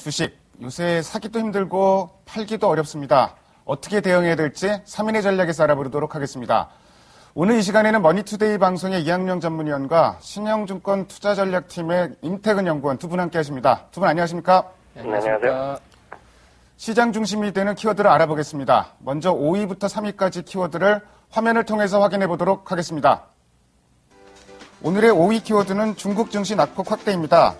주식, 요새 사기도 힘들고 팔기도 어렵습니다. 어떻게 대응해야 될지 3인의 전략에서 알아보도록 하겠습니다. 오늘 이 시간에는 머니투데이 방송의 이학령 전문위원과 신영증권 투자전략팀의 임태근 연구원 두 분 함께 하십니다. 두 분 안녕하십니까? 네, 안녕하세요. 시장 중심이 되는 키워드를 알아보겠습니다. 먼저 5위부터 3위까지 키워드를 화면을 통해서 확인해 보도록 하겠습니다. 오늘의 5위 키워드는 중국 증시 낙폭 확대입니다.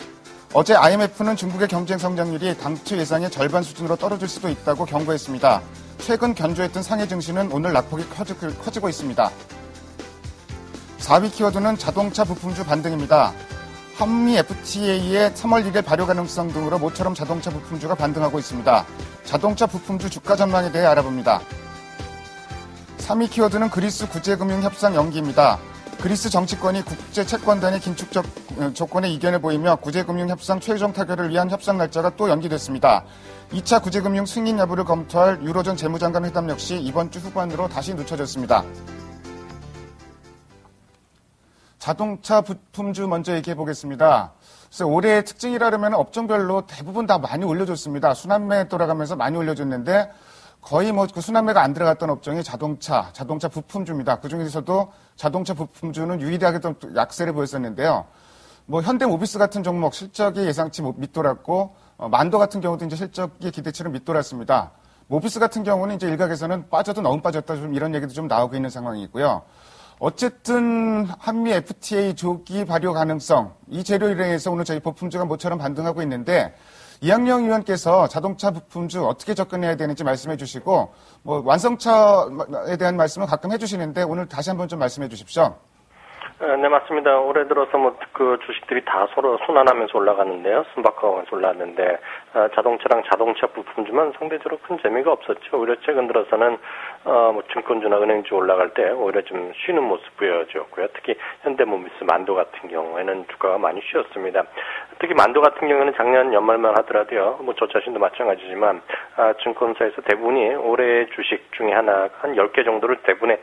어제 IMF는 중국의 경제 성장률이 당초 예상의 절반 수준으로 떨어질 수도 있다고 경고했습니다. 최근 견조했던 상해 증시는 오늘 낙폭이 커지고 있습니다. 4위 키워드는 자동차 부품주 반등입니다. 한미 FTA의 3월 1일 발효 가능성 등으로 모처럼 자동차 부품주가 반등하고 있습니다. 자동차 부품주 주가 전망에 대해 알아봅니다. 3위 키워드는 그리스 구제금융협상 연기입니다. 그리스 정치권이 국제채권단의 긴축 조건에 이견을 보이며 구제금융협상 최종 타결을 위한 협상 날짜가 또 연기됐습니다. 2차 구제금융 승인 여부를 검토할 유로존 재무장관 회담 역시 이번 주 후반으로 다시 늦춰졌습니다. 자동차 부품주 먼저 얘기해 보겠습니다. 그래서 올해의 특징이라면 업종별로 대부분 다 많이 올려줬습니다. 순환매 돌아가면서 많이 올려줬는데 거의 그 순환매가 안 들어갔던 업종이 자동차 부품주입니다. 그 중에서도 자동차 부품주는 유일하게 좀 약세를 보였었는데요. 현대모비스 같은 종목 실적이 예상치 밑돌았고, 만도 같은 경우도 이제 실적이 기대치를 밑돌았습니다. 모비스 같은 경우는 이제 일각에서는 빠져도 너무 빠졌다 좀 이런 얘기도 좀 나오고 있는 상황이고요. 어쨌든 한미 FTA 조기 발효 가능성, 이 재료에 의해서 오늘 저희 부품주가 모처럼 반등하고 있는데, 이학령 의원께서 자동차 부품주 어떻게 접근해야 되는지 말씀해 주시고, 완성차에 대한 말씀을 가끔 해 주시는데, 오늘 다시 한번 좀 말씀해 주십시오. 네, 맞습니다. 올해 들어서 그 주식들이 다 서로 순환하면서 올라가는데요. 순박하면서 올라왔는데, 자동차랑 자동차 부품주만 상대적으로 큰 재미가 없었죠. 오히려 최근 들어서는, 증권주나 은행주 올라갈 때 오히려 좀 쉬는 모습 보여줬고요. 특히 현대모비스 만도 같은 경우에는 주가가 많이 쉬었습니다. 특히 만도 같은 경우에는 작년 연말만 하더라도요. 저 자신도 마찬가지지만, 증권사에서 대부분이 올해 주식 중에 하나, 한 10개 정도를 대부분의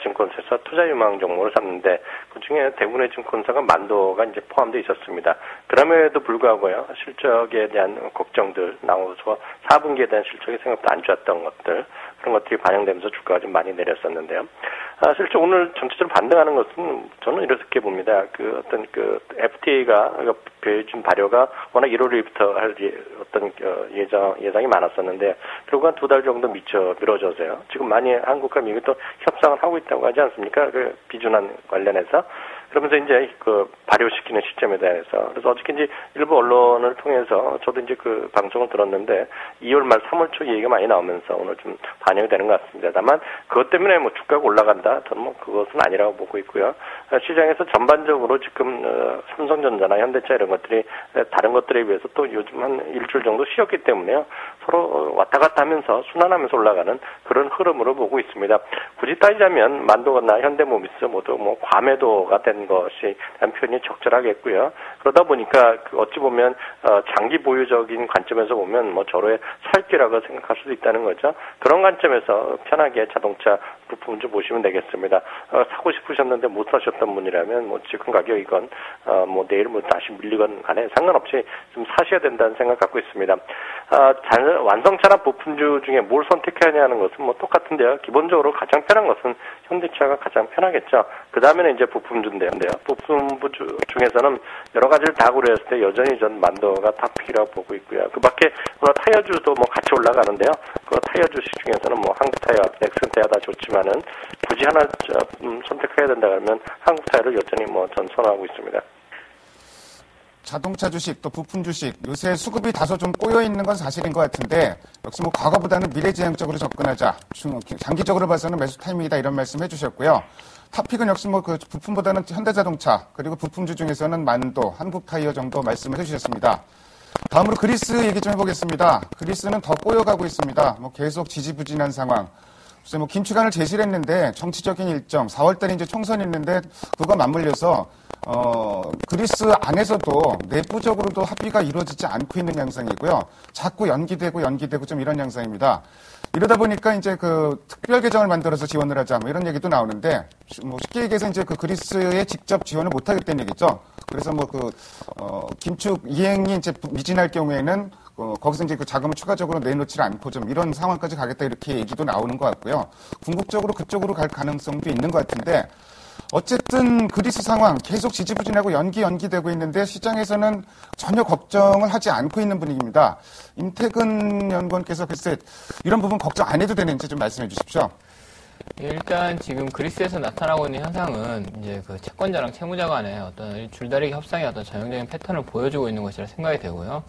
증권사에서 투자 유망 종목을 샀는데, 그 중에 대부분의 증권사가 만도가 이제 포함되어 있었습니다. 그럼에도 불구하고요, 실적에 대한 걱정들 나오서 4분기에 대한 실적이 생각보다 안 좋았던 것들, 그런 것들이 반영되면서 주가가 좀 많이 내렸었는데요. 실제 오늘 전체적으로 반등하는 것은 저는 이렇게 봅니다. FTA가, 준 발효가 워낙 1월 1일부터 할 예상이 많았었는데, 결국 한 2달 정도 미뤄져서요. 지금 많이 한국과 미국이 또 협상을 하고 있다고 하지 않습니까? 비준안 관련해서. 그러면서 이제 발효시키는 시점에 대해서. 그래서 어저께 이제 일부 언론을 통해서 저도 이제 방송을 들었는데 2월 말 3월 초 얘기가 많이 나오면서 오늘 좀 반영이 되는 것 같습니다. 다만 그것 때문에 주가가 올라간다. 저는 그것은 아니라고 보고 있고요. 시장에서 전반적으로 지금 삼성전자나 현대차 이런 것들이 다른 것들에 비해서 또 요즘 한 일주일 정도 쉬었기 때문에요. 서로 왔다 갔다 하면서 순환하면서 올라가는 그런 흐름으로 보고 있습니다. 굳이 따지자면 만도나 현대모비스 모두 과매도가 된 것이 한 표현이 적절하겠고요. 그러다 보니까 어찌 보면 장기 보유적인 관점에서 보면 저로의 살기라고 생각할 수도 있다는 거죠. 그런 관점에서 편하게 자동차 부품주 보시면 되겠습니다. 사고 싶으셨는데 못 사셨던 분이라면 지금 가격이건 내일 다시 밀리건 간에 상관없이 좀 사셔야 된다는 생각 갖고 있습니다. 완성차나 부품주 중에 뭘 선택하냐는 것은 똑같은데요. 기본적으로 가장 편한 것은 현대차가 가장 편하겠죠. 그 다음에는 이제 부품주인데요. 부품주 중에서는 여러 가지를 다 고려했을 때 여전히 전 만도가 탑픽이라고 보고 있고요. 그 밖에 타이어주도 같이 올라가는데요. 그 타이어 주식 중에서는 한국타이어, 넥슨타이어 다 좋지만은 굳이 하나 선택해야 된다 그러면 한국타이어를 여전히 전 선호하고 있습니다. 자동차 주식 또 부품 주식 요새 수급이 다소 좀 꼬여 있는 건 사실인 것 같은데 역시 과거보다는 미래지향적으로 접근하자. 장기적으로 봐서는 매수 타이밍이다 이런 말씀 해주셨고요. 탑픽은 역시 부품보다는 현대자동차 그리고 부품주 중에서는 만도, 한국타이어 정도 말씀을 해주셨습니다. 다음으로 그리스 얘기 좀 해보겠습니다. 그리스는 더 꼬여가고 있습니다. 계속 지지부진한 상황. 글쎄 긴축안을 제시를 했는데 정치적인 일정, 4월달에 이제 총선이 있는데 그거 맞물려서 그리스 안에서도 내부적으로도 합의가 이루어지지 않고 있는 양상이고요. 자꾸 연기되고 좀 이런 양상입니다. 이러다 보니까 이제 특별 계정을 만들어서 지원을 하자 이런 얘기도 나오는데 쉽게 얘기해서 이제 그리스에 직접 지원을 못 하겠다는 얘기죠. 그래서 긴축 이행이 이제 미진할 경우에는 거기서 이제 그 자금을 추가적으로 내놓지 않고 좀 이런 상황까지 가겠다 이렇게 얘기도 나오는 것 같고요. 궁극적으로 그쪽으로 갈 가능성도 있는 것 같은데 어쨌든 그리스 상황 계속 지지부진하고 연기되고 있는데 시장에서는 전혀 걱정을 하지 않고 있는 분위기입니다. 임태근 연구원께서 글쎄 이런 부분 걱정 안 해도 되는지 좀 말씀해 주십시오. 일단 지금 그리스에서 나타나고 있는 현상은 이제 그 채권자랑 채무자 간의 어떤 줄다리기 협상의 어떤 전형적인 패턴을 보여주고 있는 것이라 생각이 되고요.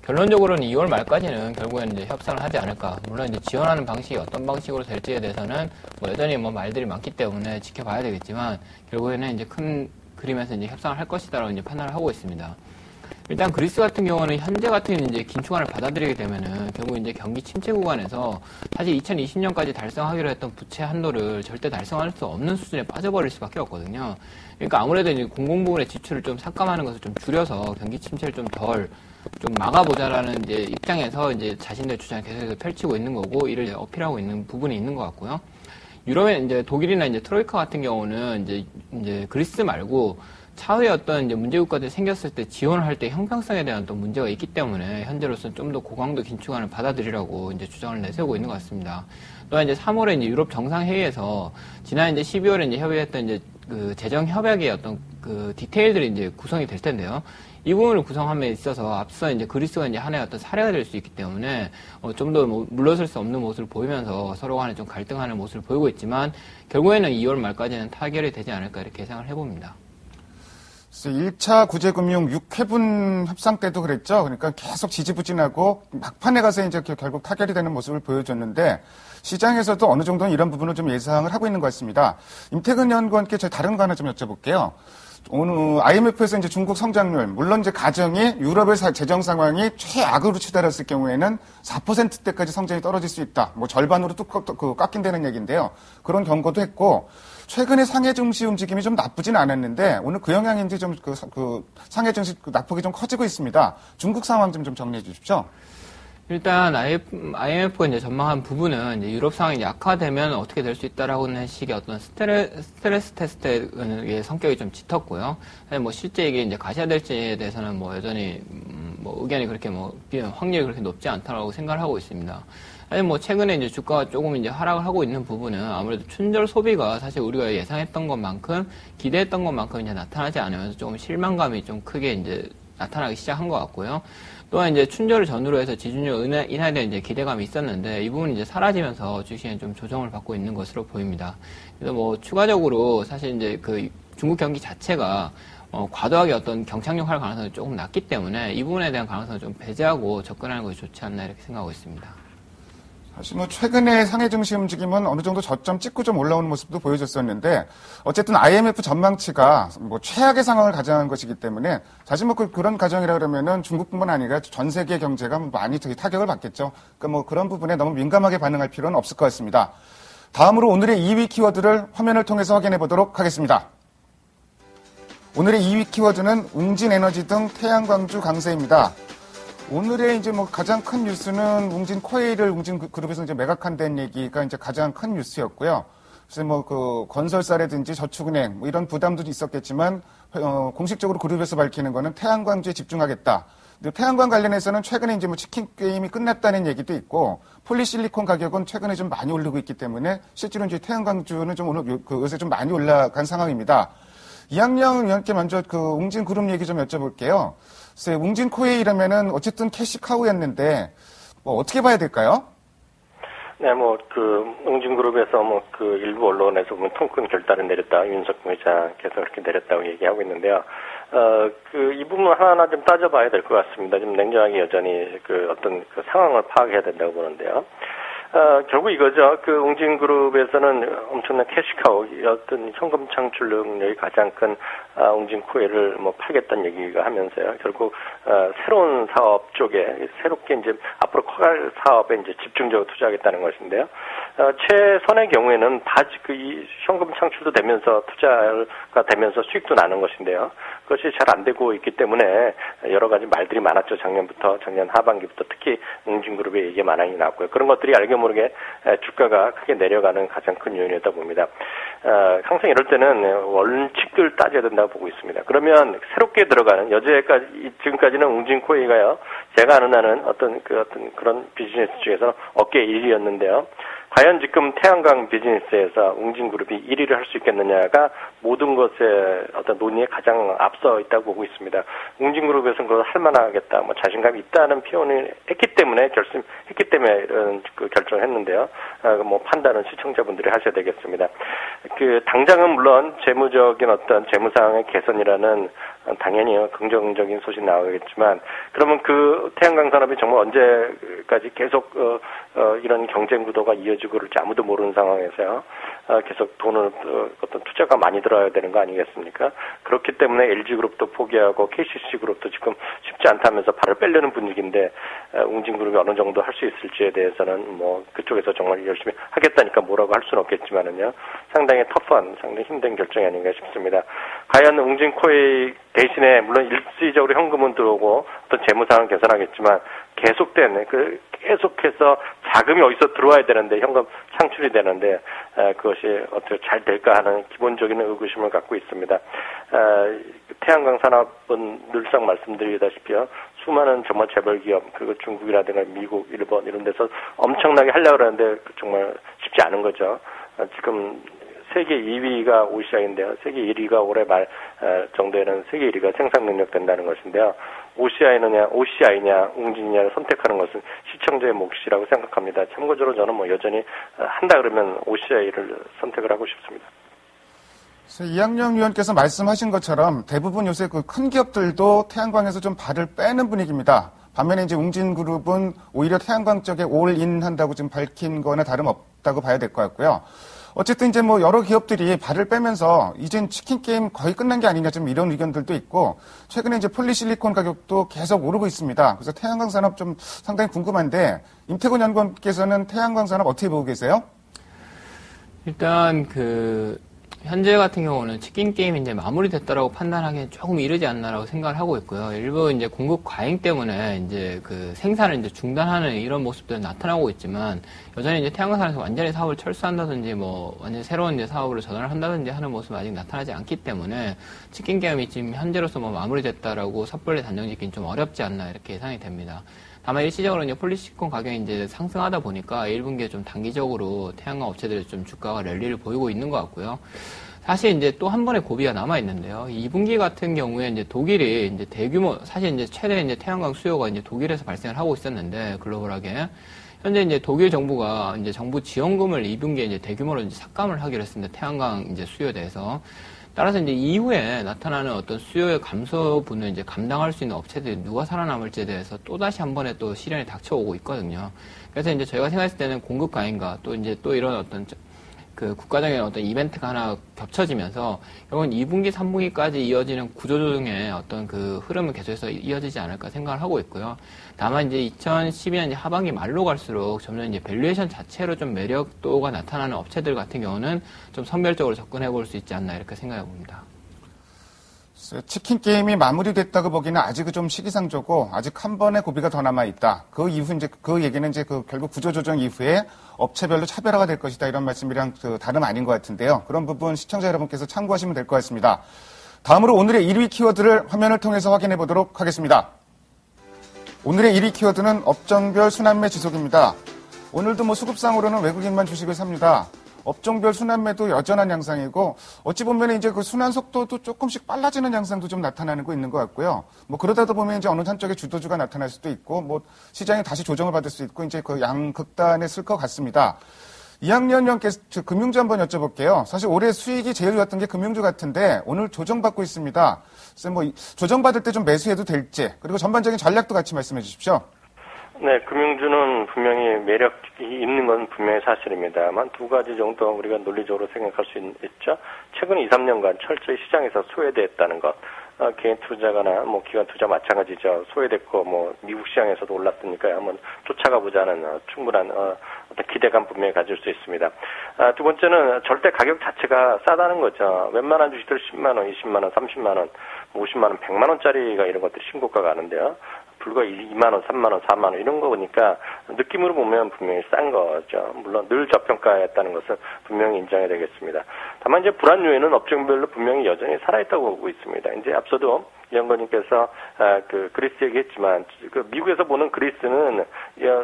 결론적으로는 2월 말까지는 결국에는 이제 협상을 하지 않을까. 물론 이제 지원하는 방식이 어떤 방식으로 될지에 대해서는 여전히 말들이 많기 때문에 지켜봐야 되겠지만 결국에는 이제 큰 그림에서 이제 협상을 할 것이다라고 이제 판단을 하고 있습니다. 일단 그리스 같은 경우는 현재 같은 이제 긴축안을 받아들이게 되면은 결국 이제 경기 침체 구간에서 사실 2020년까지 달성하기로 했던 부채 한도를 절대 달성할 수 없는 수준에 빠져버릴 수밖에 없거든요. 그러니까 아무래도 이제 공공부문의 지출을 좀 삭감하는 것을 좀 줄여서 경기 침체를 좀 막아보자라는 이제 입장에서 이제 자신들의 주장을 계속해서 펼치고 있는 거고 이를 어필하고 있는 부분이 있는 것 같고요. 유럽의 이제 독일이나 이제 트로이카 같은 경우는 이제 그리스 말고 차후에 어떤 이제 문제국가들이 생겼을 때 지원을 할 때 형평성에 대한 또 문제가 있기 때문에 현재로서는 좀 더 고강도 긴축안을 받아들이라고 이제 주장을 내세우고 있는 것 같습니다. 또한 이제 3월에 이제 유럽 정상회의에서 지난 이제 12월에 이제 협의했던 이제 그 재정 협약의 어떤 그 디테일들이 이제 구성이 될 텐데요. 이 부분을 구성함에 있어서 앞서 이제 그리스가 이제 하나의 어떤 사례가 될 수 있기 때문에 좀 더 물러설 수 없는 모습을 보이면서 서로 간에 좀 갈등하는 모습을 보이고 있지만 결국에는 2월 말까지는 타결이 되지 않을까 이렇게 예상을 해봅니다. 1차 구제금융 6회분 협상 때도 그랬죠. 그러니까 계속 지지부진하고 막판에 가서 이제 결국 타결이 되는 모습을 보여줬는데 시장에서도 어느 정도는 이런 부분을 좀 예상을 하고 있는 것 같습니다. 임태근 연구원께 저희 다른 거 하나 좀 여쭤볼게요. 오늘 IMF에서 이제 중국 성장률, 물론 이제 가정이 유럽의 재정 상황이 최악으로 치달았을 경우에는 4%대까지 성장이 떨어질 수 있다. 절반으로 뚝 깎인다는 얘기인데요. 그런 경고도 했고, 최근에 상해 증시 움직임이 좀 나쁘진 않았는데, 오늘 그 영향인지 좀 상해 증시 낙폭이 좀 커지고 있습니다. 중국 상황 좀 정리해 주십시오. 일단 IMF가 이제 전망한 부분은 이제 유럽 상황이 약화되면 어떻게 될 수 있다라고는 식의 어떤 스트레스 테스트의 성격이 좀 짙었고요. 실제 이게 이제 가시화될지에 대해서는 여전히 의견이 그렇게 확률이 그렇게 높지 않다라고 생각을 하고 있습니다. 최근에 이제 주가가 조금 이제 하락을 하고 있는 부분은 아무래도 춘절 소비가 사실 우리가 예상했던 것만큼 기대했던 것만큼 이제 나타나지 않으면서 조금 실망감이 좀 크게 이제 나타나기 시작한 것 같고요. 또한 이제 춘절을 전후로 해서 지준율 인하에 대한 이제 기대감이 있었는데 이 부분이 이제 사라지면서 주식에 좀 조정을 받고 있는 것으로 보입니다. 그래서 추가적으로 사실 이제 그 중국 경기 자체가 과도하게 어떤 경착륙 할 가능성이 조금 낮기 때문에 이 부분에 대한 가능성을 좀 배제하고 접근하는 것이 좋지 않나 이렇게 생각하고 있습니다. 사실 최근에 상해 증시 움직임은 어느 정도 저점 찍고 좀 올라오는 모습도 보여줬었는데 어쨌든 IMF 전망치가 최악의 상황을 가정한 것이기 때문에 사실 그런 가정이라 그러면은 중국뿐만 아니라 전 세계 경제가 많이 타격을 받겠죠. 그러니까 그런 부분에 너무 민감하게 반응할 필요는 없을 것 같습니다. 다음으로 오늘의 2위 키워드를 화면을 통해서 확인해 보도록 하겠습니다. 오늘의 2위 키워드는 웅진에너지 등 태양광주 강세입니다. 오늘의 이제 가장 큰 뉴스는 웅진 코에이를 웅진그룹에서 이제 매각한다는 얘기가 이제 가장 큰 뉴스였고요. 그래서 건설사라든지 저축은행 이런 부담도 있었겠지만 공식적으로 그룹에서 밝히는 거는 태양광주에 집중하겠다. 근데 태양광 관련해서는 최근에 이제 치킨 게임이 끝났다는 얘기도 있고 폴리실리콘 가격은 최근에 좀 많이 오르고 있기 때문에 실제로 이제 태양광주는 좀 오늘 요새 좀 많이 올라간 상황입니다. 이학영 의원께 먼저 웅진 그룹 얘기 좀 여쭤볼게요. 웅진 코에이라면은 어쨌든 캐시카우였는데 어떻게 봐야 될까요? 네, 웅진그룹에서 일부 언론에서 보면 통큰 결단을 내렸다. 윤석열 의장께서 그렇게 내렸다고 얘기하고 있는데요. 이 부분 하나하나 좀 따져봐야 될 것 같습니다. 좀 냉정하게 여전히 어떤 상황을 파악해야 된다고 보는데요. 결국 이거죠. 웅진그룹에서는 엄청난 캐시카우, 어떤 현금 창출 능력이 가장 큰 웅진코에이를 팔겠다는 얘기가 하면서요. 결국 새로운 사업 쪽에 새롭게 이제 앞으로 커갈 사업에 이제 집중적으로 투자하겠다는 것인데요. 최선의 경우에는 이 현금 창출도 되면서 투자가 되면서 수익도 나는 것인데요. 그것이 잘 안 되고 있기 때문에 여러 가지 말들이 많았죠. 작년 하반기부터 특히 웅진그룹의 얘기가 많이 나왔고요. 그런 것들이 알게 모르게 주가가 크게 내려가는 가장 큰 요인이다 봅니다. 항상 이럴 때는 원칙들 따져야 된다고 보고 있습니다. 그러면 새롭게 들어가는 지금까지는 웅진코이가요. 제가 아는 한은 어떤 그런 비즈니스 중에서 업계 1위였는데요. 과연 지금 태양광 비즈니스에서 웅진그룹이 1위를 할 수 있겠느냐가 모든 것의 어떤 논의에 가장 앞서 있다고 보고 있습니다. 웅진그룹에서는 그걸 할 만하겠다, 자신감이 있다는 표현을 했기 때문에 이런 결정을 했는데요. 판단은 시청자분들이 하셔야 되겠습니다. 당장은 물론 재무적인 어떤 재무상황의 개선이라는 당연히 긍정적인 소식 나오겠지만, 그러면 그 태양광 산업이 정말 언제까지 계속 이런 경쟁 구도가 이어지고 그럴지 아무도 모르는 상황에서요. 계속 돈을 어떤 투자가 많이 들어야 되는 거 아니겠습니까? 그렇기 때문에 LG그룹도 포기하고 KCC그룹도 지금 쉽지 않다면서 발을 빼려는 분위기인데, 웅진그룹이 어느 정도 할 수 있을지에 대해서는 그쪽에서 정말 열심히 하겠다니까 뭐라고 할 수는 없겠지만은요. 상당히 터프한, 상당히 힘든 결정이 아닌가 싶습니다. 과연 웅진코이 대신에 물론 일시적으로 현금은 들어오고 어떤 재무상은 개선하겠지만, 계속해서 자금이 어디서 들어와야 되는데, 현금 창출이 되는데, 그것이 어떻게 잘 될까 하는 기본적인 의구심을 갖고 있습니다. 태양광 산업은 늘상 말씀드리다시피요, 수많은 정말 재벌 기업, 그리고 중국이라든가 미국, 일본 이런 데서 엄청나게 하려고 하는데 정말 쉽지 않은 거죠. 지금 세계 2위가 OCI인데요. 세계 1위가 올해 말 정도에는 세계 1위가 생산 능력 된다는 것인데요. OCI냐, 웅진이냐를 선택하는 것은 시청자의 몫이라고 생각합니다. 참고적으로 저는 여전히 한다 그러면 OCI를 선택을 하고 싶습니다. 이학영 위원께서 말씀하신 것처럼 대부분 요새 큰 기업들도 태양광에서 좀 발을 빼는 분위기입니다. 반면에 이제 웅진그룹은 오히려 태양광 쪽에 올인 한다고 지금 밝힌 거나 다름없다고 봐야 될 것 같고요. 어쨌든 이제 여러 기업들이 발을 빼면서 이젠 치킨 게임 거의 끝난 게 아니냐 좀 이런 의견들도 있고, 최근에 이제 폴리실리콘 가격도 계속 오르고 있습니다. 그래서 태양광 산업 좀 상당히 궁금한데, 임태곤 연구원께서는 태양광 산업 어떻게 보고 계세요? 일단 현재 같은 경우는 치킨 게임이 이제 마무리됐다라고 판단하기엔 조금 이르지 않나라고 생각을 하고 있고요. 일부 이제 공급 과잉 때문에 이제 생산을 이제 중단하는 이런 모습들이 나타나고 있지만, 여전히 이제 태양광산에서 완전히 사업을 철수한다든지 완전히 새로운 이제 사업으로 전환을 한다든지 하는 모습은 아직 나타나지 않기 때문에 치킨 게임이 지금 현재로서 마무리됐다라고 섣불리 단정 짓기는 좀 어렵지 않나 이렇게 예상이 됩니다. 다만 일시적으로 이제 폴리시리콘 가격이 이제 상승하다 보니까 1분기에 좀 단기적으로 태양광 업체들의 좀 주가가 랠리를 보이고 있는 것 같고요. 사실 이제 또 한 번의 고비가 남아 있는데요. 2분기 같은 경우에 이제 독일이 이제 대규모, 사실 이제 최대 이제 태양광 수요가 이제 독일에서 발생을 하고 있었는데, 글로벌하게. 현재 이제 독일 정부가 이제 정부 지원금을 2분기에 이제 대규모로 이제 삭감을 하기로 했습니다. 태양광 이제 수요에 대해서. 따라서 이제 이후에 나타나는 어떤 수요의 감소분을 이제 감당할 수 있는 업체들이 누가 살아남을지에 대해서 또다시 한 번에 또 시련이 닥쳐오고 있거든요. 그래서 이제 저희가 생각했을 때는 공급 과잉과 또 이제 또 이런 어떤 국가적인 어떤 이벤트가 하나 겹쳐지면서 결국은 2분기, 3분기까지 이어지는 구조조정의 어떤 흐름을 계속해서 이어지지 않을까 생각을 하고 있고요. 다만 이제 2012년 하반기 말로 갈수록 점점 이제 밸류에이션 자체로 좀 매력도가 나타나는 업체들 같은 경우는 좀 선별적으로 접근해 볼 수 있지 않나 이렇게 생각해 봅니다. 치킨 게임이 마무리됐다고 보기는 아직은 좀 시기상조고, 아직 한 번의 고비가 더 남아 있다. 그 이후 이제 그 얘기는 이제 결국 구조조정 이후에 업체별로 차별화가 될 것이다, 이런 말씀이랑 다름 아닌 것 같은데요. 그런 부분 시청자 여러분께서 참고하시면 될 것 같습니다. 다음으로 오늘의 1위 키워드를 화면을 통해서 확인해 보도록 하겠습니다. 오늘의 1위 키워드는 업종별 순환매 지속입니다. 오늘도 수급상으로는 외국인만 주식을 삽니다. 업종별 순환매도 여전한 양상이고, 어찌 보면 이제 순환 속도도 조금씩 빨라지는 양상도 좀 나타나고 있는 것 같고요. 그러다 보면 이제 어느 한쪽에 주도주가 나타날 수도 있고, 시장이 다시 조정을 받을 수 있고, 이제 양극단에 쓸 것 같습니다. 이학년 위원께서 금융주 한번 여쭤볼게요. 사실 올해 수익이 제일 좋았던 게 금융주 같은데, 오늘 조정받고 있습니다. 그래서 조정받을 때 좀 매수해도 될지, 그리고 전반적인 전략도 같이 말씀해 주십시오. 네, 금융주는 분명히 매력이 있는 건 분명히 사실입니다만, 두 가지 정도 우리가 논리적으로 생각할 수 있죠. 최근 2, 3년간 철저히 시장에서 소외됐다는 것. 개인 투자가나 기관 투자 마찬가지죠. 소외됐고 미국 시장에서도 올랐으니까요. 한번 쫓아가 보자는 충분한 어떤 기대감 분명히 가질 수 있습니다. 두 번째는 절대 가격 자체가 싸다는 거죠. 웬만한 주식들 10만 원, 20만 원, 30만 원. 50만 원, 100만 원짜리가 이런 것들이 신고가가 가는데요. 불과 2만 원, 3만 원, 4만 원 이런 거 보니까 느낌으로 보면 분명히 싼 거죠. 물론 늘 저평가했다는 것은 분명히 인정해야 되겠습니다. 다만 이제 불안 요인은 업종별로 분명히 여전히 살아있다고 보고 있습니다. 이제 앞서도 연구님께서 그리스 얘기했지만 미국에서 보는 그리스는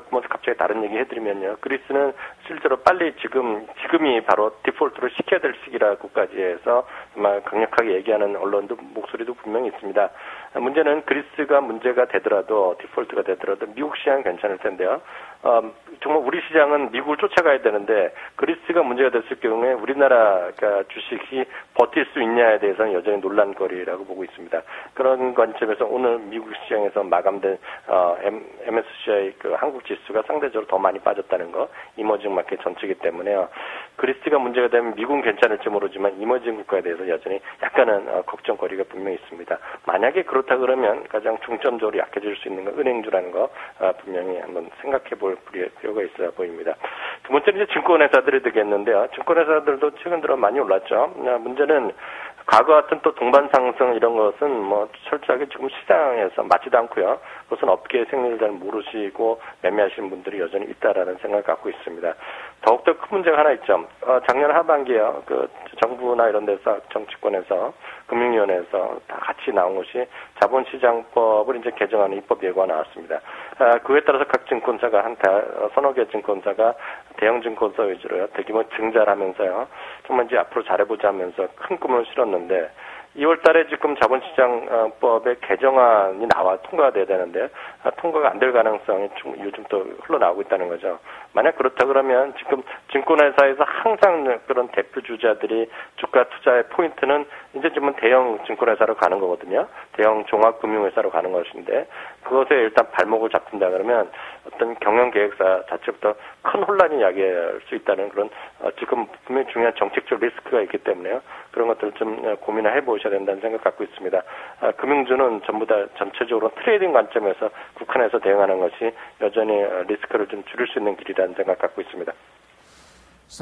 뭐 갑자기 다른 얘기 해드리면요. 그리스는 실제로 빨리 지금이 바로 디폴트를 시켜야 될 시기라고까지 해서 정말 강력하게 얘기하는 언론도 목소리도 분명히 있습니다. 문제는 그리스가 문제가 되더라도 디폴트가 되더라도 미국 시장은 괜찮을 텐데요. 정말 우리 시장은 미국을 쫓아가야 되는데 그리스가 문제가 됐을 경우에 우리나라가 주식이 버틸 수 있냐에 대해서는 여전히 논란거리라고 보고 있습니다. 그런 관점에서 오늘 미국 시장에서 마감된 MSCI 그 한국 지수가 상대적으로 더 많이 빠졌다는 거, 이머징 마켓 전체이기 때문에요. 그리스가 문제가 되면 미국은 괜찮을지 모르지만 이머징 국가에 대해서 여전히 약간은 걱정거리가 분명히 있습니다. 만약에 그렇다 그러면 가장 중점적으로 약해질 수 있는 건 은행주라는 거 분명히 한번 생각해 볼 필요가 있어 보입니다. 두 번째는 이제 증권회사들이 되겠는데요. 증권회사들도 최근 들어 많이 올랐죠. 문제는 과거 같은 또 동반 상승 이런 것은 뭐 철저하게 지금 시장에서 맞지도 않고요. 그것은 업계의 생리를 잘 모르시고 매매하시는 분들이 여전히 있다라는 생각을 갖고 있습니다. 더욱더 큰 문제가 하나 있죠. 작년 하반기에요. 그 정부나 이런 데서 정치권에서 금융위원회에서 다 같이 나온 것이 자본시장법을 이제 개정하는 입법 예고가 나왔습니다. 그에 따라서 각 증권사가 서너 개 증권사가 대형 증권사 위주로요. 대규모 증자를 하면서요. 정말 이제 앞으로 잘해보자 하면서 큰 꿈을 실었는데 2월 달에 지금 자본시장법의 개정안이 통과가 돼야 되는데 통과가 안 될 가능성이 요즘 또 흘러나오고 있다는 거죠. 만약 그렇다 그러면 지금 증권회사에서 항상 그런 대표 주자들이 주가 투자의 포인트는 이제 지금 대형 증권회사로 가는 거거든요. 대형 종합금융회사로 가는 것인데 그것에 일단 발목을 잡힌다 그러면 어떤 경영계획사 자체부터 큰 혼란이 야기할 수 있다는 그런 지금 분명히 중요한 정책적 리스크가 있기 때문에요. 그런 것들을 좀 고민을 해보셔야 된다는 생각 갖고 있습니다. 금융주는 전부 다 전체적으로 트레이딩 관점에서 국한해서 대응하는 것이 여전히 리스크를 좀 줄일 수 있는 길이라는 생각 갖고 있습니다.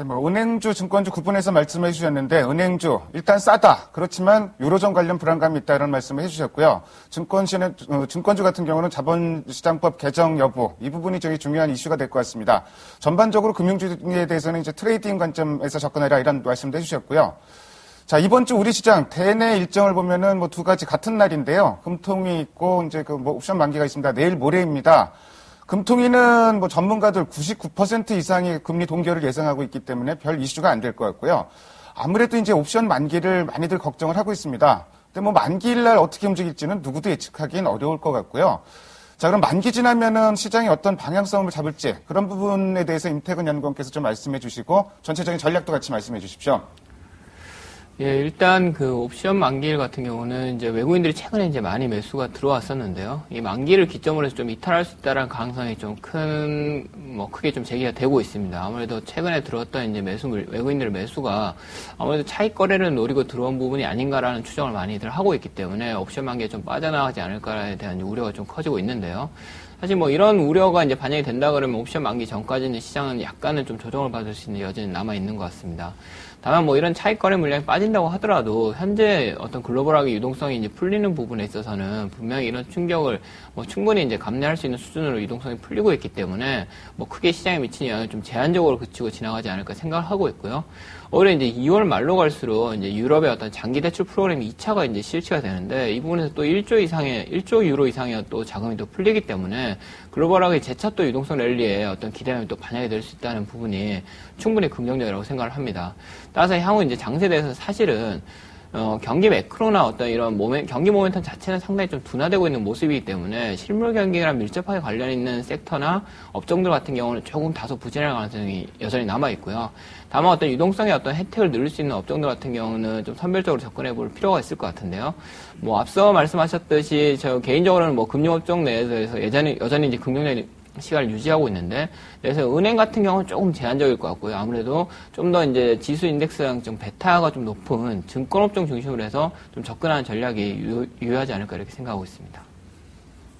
은행주, 증권주 구분해서 말씀해 주셨는데 은행주 일단 싸다. 그렇지만 유로존 관련 불안감이 있다 이런 말씀을 해주셨고요. 증권주 같은 경우는 자본시장법 개정 여부 이 부분이 되게 중요한 이슈가 될 것 같습니다. 전반적으로 금융주에 대해서는 이제 트레이딩 관점에서 접근해라 이런 말씀도 해주셨고요. 자, 이번 주 우리 시장 대내 일정을 보면은 뭐 두 가지 같은 날인데요. 금통위 있고 이제 그 뭐 옵션 만기가 있습니다. 내일 모레입니다. 금통위는 뭐 전문가들 99% 이상이 금리 동결을 예상하고 있기 때문에 별 이슈가 안 될 것 같고요. 아무래도 이제 옵션 만기를 많이들 걱정을 하고 있습니다. 근데 뭐 만기일 날 어떻게 움직일지는 누구도 예측하기는 어려울 것 같고요. 자, 그럼 만기 지나면은 시장이 어떤 방향성을 잡을지 그런 부분에 대해서 임태근 연구원께서 좀 말씀해 주시고 전체적인 전략도 같이 말씀해 주십시오. 예, 일단 그 옵션 만기일 같은 경우는 이제 외국인들이 최근에 이제 많이 매수가 들어왔었는데요. 이 만기를 기점으로 해서 좀 이탈할 수 있다는 가능성이 좀 크게 좀 제기가 되고 있습니다. 아무래도 최근에 들어왔던 이제 외국인들의 매수가 아무래도 차익 거래를 노리고 들어온 부분이 아닌가라는 추정을 많이들 하고 있기 때문에 옵션 만기에 좀 빠져나가지 않을까에 대한 우려가 좀 커지고 있는데요. 사실 뭐 이런 우려가 이제 반영이 된다 그러면 옵션 만기 전까지는 시장은 약간은 좀 조정을 받을 수 있는 여지는 남아 있는 것 같습니다. 다만 뭐 이런 차익 거래 물량이 빠진다고 하더라도 현재 어떤 글로벌하게 유동성이 이제 풀리는 부분에 있어서는 분명히 이런 충격을 뭐 충분히 이제 감내할 수 있는 수준으로 유동성이 풀리고 있기 때문에 뭐 크게 시장에 미치는 영향을 좀 제한적으로 그치고 지나가지 않을까 생각을 하고 있고요. 오히려 이제 2월 말로 갈수록 이제 유럽의 어떤 장기 대출 프로그램이 2차가 이제 실시가 되는데 이 부분에서 또 1조 유로 이상의 또 자금이 또 풀리기 때문에 글로벌하게 재차 또 유동성 랠리에 어떤 기대감이 또 반영이 될 수 있다는 부분이 충분히 긍정적이라고 생각을 합니다. 따라서 향후 이제 장세에 대해서 사실은 경기 매크로나 어떤 이런 경기 모멘텀 자체는 상당히 좀 둔화되고 있는 모습이기 때문에 실물 경기랑 밀접하게 관련 있는 섹터나 업종들 같은 경우는 조금 다소 부진할 가능성이 여전히 남아 있고요. 다만 어떤 유동성의 어떤 혜택을 누릴 수 있는 업종들 같은 경우는 좀 선별적으로 접근해 볼 필요가 있을 것 같은데요. 뭐 앞서 말씀하셨듯이 저 개인적으로는 뭐 금융업종 내에서 여전히 이제 긍정적인 시간을 유지하고 있는데, 그래서 은행 같은 경우는 조금 제한적일 것 같고요. 아무래도 좀 더 이제 지수 인덱스랑 좀 베타가 좀 높은 증권업종 중심으로 해서 좀 접근하는 전략이 유효하지 않을까 이렇게 생각하고 있습니다.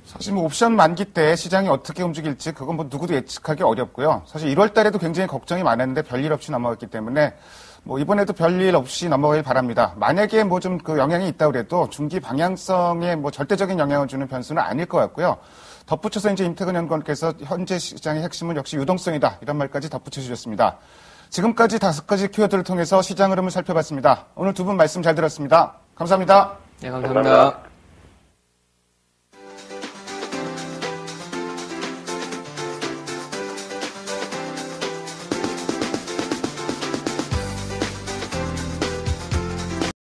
사실 뭐 옵션 만기 때 시장이 어떻게 움직일지 그건 뭐 누구도 예측하기 어렵고요. 사실 1월 달에도 굉장히 걱정이 많았는데 별일 없이 넘어갔기 때문에 뭐 이번에도 별일 없이 넘어가길 바랍니다. 만약에 뭐 좀 그 영향이 있다 그래도 중기 방향성에 뭐 절대적인 영향을 주는 변수는 아닐 것 같고요. 덧붙여서 이제 임태근 연구원께서 현재 시장의 핵심은 역시 유동성이다. 이런 말까지 덧붙여 주셨습니다. 지금까지 5가지 키워드를 통해서 시장 흐름을 살펴봤습니다. 오늘 두 분 말씀 잘 들었습니다. 감사합니다. 네, 감사합니다.